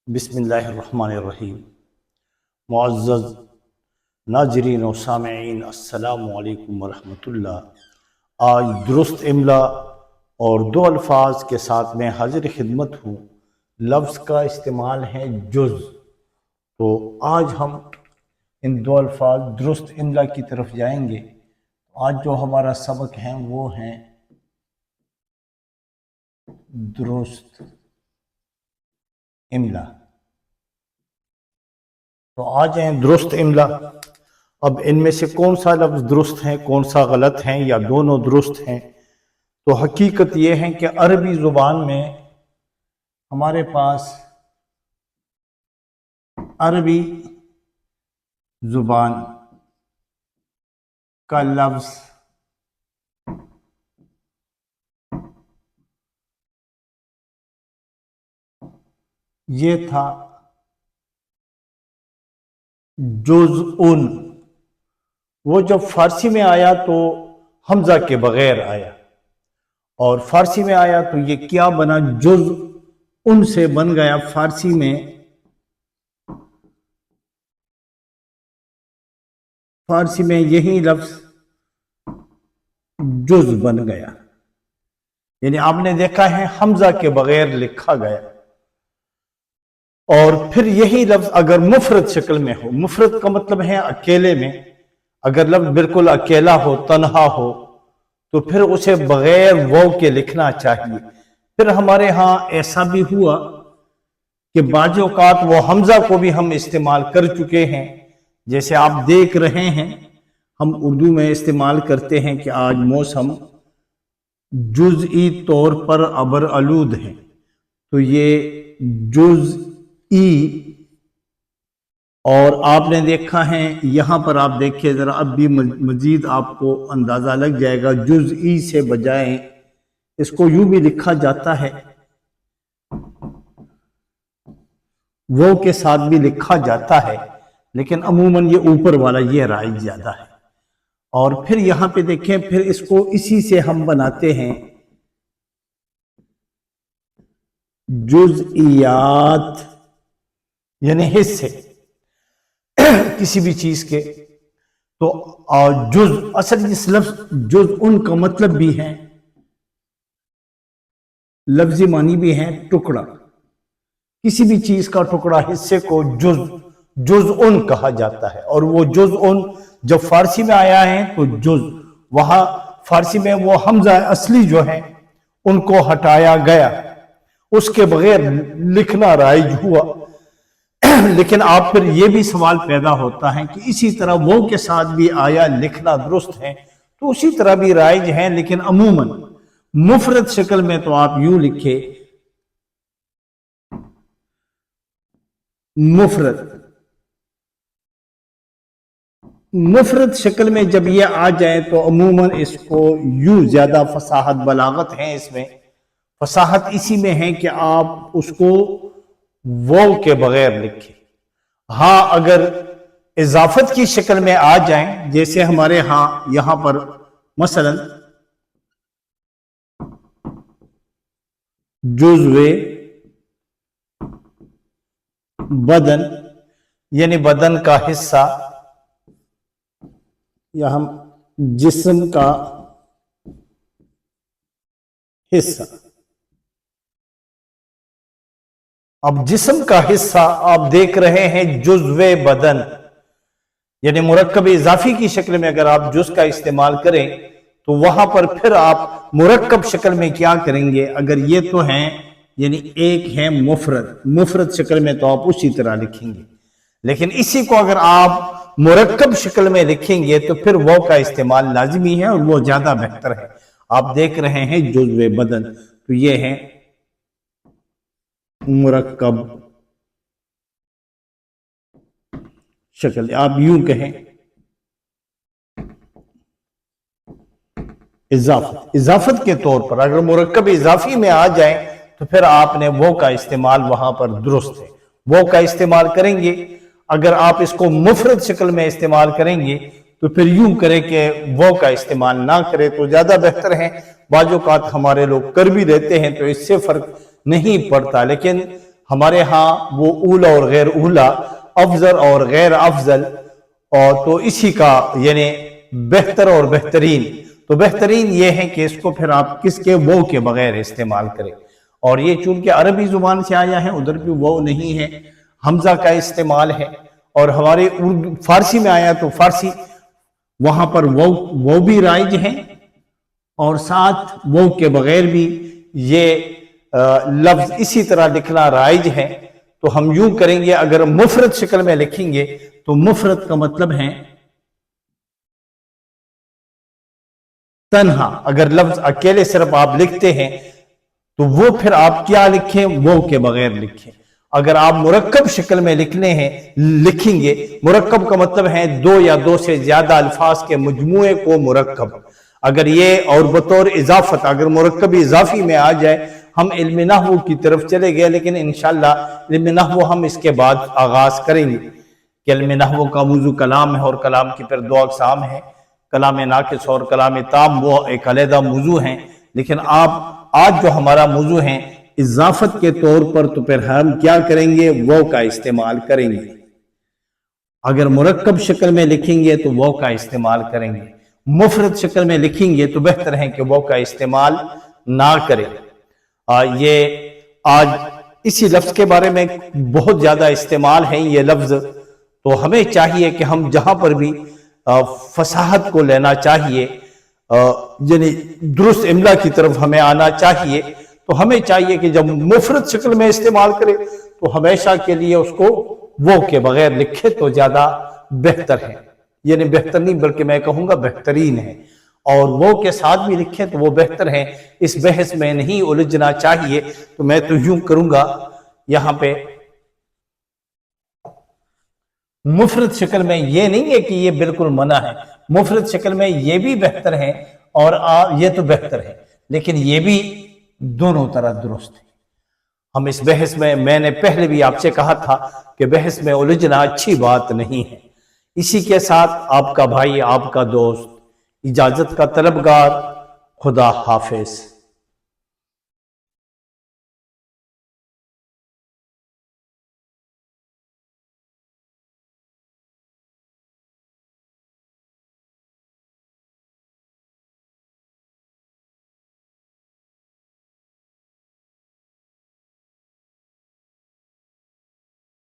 بسم اللہ الرحمن الرحیم۔ معزز ناظرین و سامعین، السلام علیکم ورحمۃ اللہ۔ آج درست املا اور دو الفاظ کے ساتھ میں حاضر خدمت ہوں۔ لفظ کا استعمال ہے جز، تو آج ہم ان دو الفاظ درست املا کی طرف جائیں گے۔ آج جو ہمارا سبق ہے وہ ہیں درست املا۔ تو آ جائیں درست املا۔ اب ان میں سے کون سا لفظ درست ہے، کون سا غلط ہے، یا دونوں درست ہیں؟ تو حقیقت یہ ہے کہ عربی زبان میں ہمارے پاس عربی زبان کا لفظ یہ تھا جزءن۔ وہ جب فارسی میں آیا تو حمزہ کے بغیر آیا، اور فارسی میں آیا تو یہ کیا بنا؟ جزءن سے بن گیا۔ فارسی میں یہی لفظ جز بن گیا، یعنی آپ نے دیکھا ہے حمزہ کے بغیر لکھا گیا۔ اور پھر یہی لفظ اگر مفرد شکل میں ہو، مفرد کا مطلب ہے اکیلے میں، اگر لفظ بالکل اکیلا ہو، تنہا ہو، تو پھر اسے بغیر واو کے لکھنا چاہیے۔ پھر ہمارے ہاں ایسا بھی ہوا کہ بعض اوقات وہ حمزہ کو بھی ہم استعمال کر چکے ہیں، جیسے آپ دیکھ رہے ہیں ہم اردو میں استعمال کرتے ہیں کہ آج موسم جزئی طور پر ابر آلود ہے، تو یہ جزئی، اور آپ نے دیکھا ہے یہاں پر آپ دیکھیں ذرا، اب بھی مزید آپ کو اندازہ لگ جائے گا، جزئی سے بجائے اس کو یوں بھی لکھا جاتا ہے، وہ کے ساتھ بھی لکھا جاتا ہے، لیکن عموماً یہ اوپر والا یہ رائج زیادہ ہے۔ اور پھر یہاں پہ دیکھیں، پھر اس کو اسی سے ہم بناتے ہیں جزئیات، یعنی حصے کسی بھی چیز کے۔ تو جز، اصل اس لفظ جز ان کا مطلب بھی ہے، لفظی معنی بھی ہے ٹکڑا، کسی بھی چیز کا ٹکڑا، حصے کو جز ان کہا جاتا ہے۔ اور وہ جز ان جب فارسی میں آیا ہے تو جز، وہاں فارسی میں وہ حمزہ اصلی جو ہے ان کو ہٹایا گیا، اس کے بغیر لکھنا رائج ہوا۔ لیکن آپ پھر یہ بھی سوال پیدا ہوتا ہے کہ اسی طرح وہ کے ساتھ بھی آیا لکھنا درست ہے، تو اسی طرح بھی رائج ہے، لیکن عموماً مفرد شکل میں تو آپ یوں لکھے مفرد شکل میں جب یہ آ جائے تو عموماً اس کو یوں زیادہ فصاحت بلاغت ہے، اس میں فصاحت اسی میں ہے کہ آپ اس کو واو کے بغیر لکھیں۔ ہاں اگر اضافت کی شکل میں آ جائیں، جیسے ہمارے ہاں یہاں پر مثلا جزو بدن، یعنی بدن کا حصہ، یا ہم جسم کا حصہ۔ اب جسم کا حصہ آپ دیکھ رہے ہیں جزو بدن، یعنی مرکب اضافی کی شکل میں اگر آپ جز کا استعمال کریں تو وہاں پر پھر آپ مرکب شکل میں کیا کریں گے؟ اگر یہ تو ہیں، یعنی ایک ہے مفرد شکل میں تو آپ اسی طرح لکھیں گے، لیکن اسی کو اگر آپ مرکب شکل میں لکھیں گے تو پھر وہ کا استعمال لازمی ہے، اور وہ زیادہ بہتر ہے۔ آپ دیکھ رہے ہیں جزو بدن، تو یہ ہے مرکب شکل، آپ یوں کہیں اضافت کے طور پر اگر مرکب اضافی میں آ جائیں تو پھر آپ نے وہ کا استعمال وہاں پر درست ہے، وہ کا استعمال کریں گے۔ اگر آپ اس کو مفرد شکل میں استعمال کریں گے تو پھر یوں کرے کہ وہ کا استعمال نہ کرے تو زیادہ بہتر ہے۔ بعض اوقات ہمارے لوگ کر بھی دیتے ہیں تو اس سے فرق نہیں پڑتا، لیکن ہمارے ہاں وہ اولا اور غیر اولا، افضل اور غیر افضل، اور تو اسی کا یعنی بہتر اور بہترین، تو بہترین یہ ہے کہ اس کو پھر آپ کس کے وہ کے بغیر استعمال کریں، اور یہ چونکہ عربی زبان سے آیا ہے ادھر بھی وہ نہیں ہے، حمزہ کا استعمال ہے، اور ہمارے فارسی میں آیا تو فارسی وہاں پر وہ بھی رائج ہیں، اور ساتھ وہ کے بغیر بھی یہ لفظ اسی طرح لکھنا رائج ہے۔ تو ہم یوں کریں گے، اگر مفرد شکل میں لکھیں گے تو مفرد کا مطلب ہے تنہا، اگر لفظ اکیلے صرف آپ لکھتے ہیں تو وہ پھر آپ کیا لکھیں، وہ کے بغیر لکھیں۔ اگر آپ مرکب شکل میں لکھیں گے، مرکب کا مطلب ہے دو یا دو سے زیادہ الفاظ کے مجموعے کو مرکب، اگر یہ اور بطور اضافت اگر مرکب اضافی میں آ جائے، ہم علم نحو کی طرف چلے گئے، لیکن انشاءاللہ علم نحو ہم اس کے بعد آغاز کریں گے کہ علم نحو کا موضوع کلام ہے، اور کلام کی پھر دو اقسام ہیں، کلام ناقص اور کلام تام، وہ ایک علیحدہ موضوع ہیں، لیکن آج جو ہمارا موضوع ہے اضافت کے طور پر، تو پھر ہم کیا کریں گے، وہ کا استعمال کریں گے۔ اگر مرکب شکل میں لکھیں گے تو وہ کا استعمال کریں گے، مفرد شکل میں لکھیں گے تو بہتر ہے کہ وہ کا استعمال نہ کریں۔ یہ آج اسی لفظ کے بارے میں بہت زیادہ استعمال ہے یہ لفظ، تو ہمیں چاہیے کہ ہم جہاں پر بھی فصاحت کو لینا چاہیے، یعنی درست املا کی طرف ہمیں آنا چاہیے، تو ہمیں چاہیے کہ جب مفرد شکل میں استعمال کرے تو ہمیشہ کے لیے اس کو وہ کے بغیر لکھے تو زیادہ بہتر ہے، یعنی بہتر نہیں بلکہ میں کہوں گا بہترین ہے، اور وہ کے ساتھ بھی لکھیں تو وہ بہتر ہے۔ اس بحث میں نہیں الجھنا چاہیے، تو میں تو یوں کروں گا، یہاں پہ مفرد شکل میں یہ نہیں ہے کہ یہ بالکل منع ہے، مفرد شکل میں یہ بھی بہتر ہے اور یہ تو بہتر ہے، لیکن یہ بھی دونوں طرح درست ہے۔ ہم اس بحث میں نے پہلے بھی آپ سے کہا تھا کہ بحث میں الجھنا اچھی بات نہیں ہے۔ اسی کے ساتھ آپ کا بھائی، آپ کا دوست اجازت کا طلبگار، خدا حافظ۔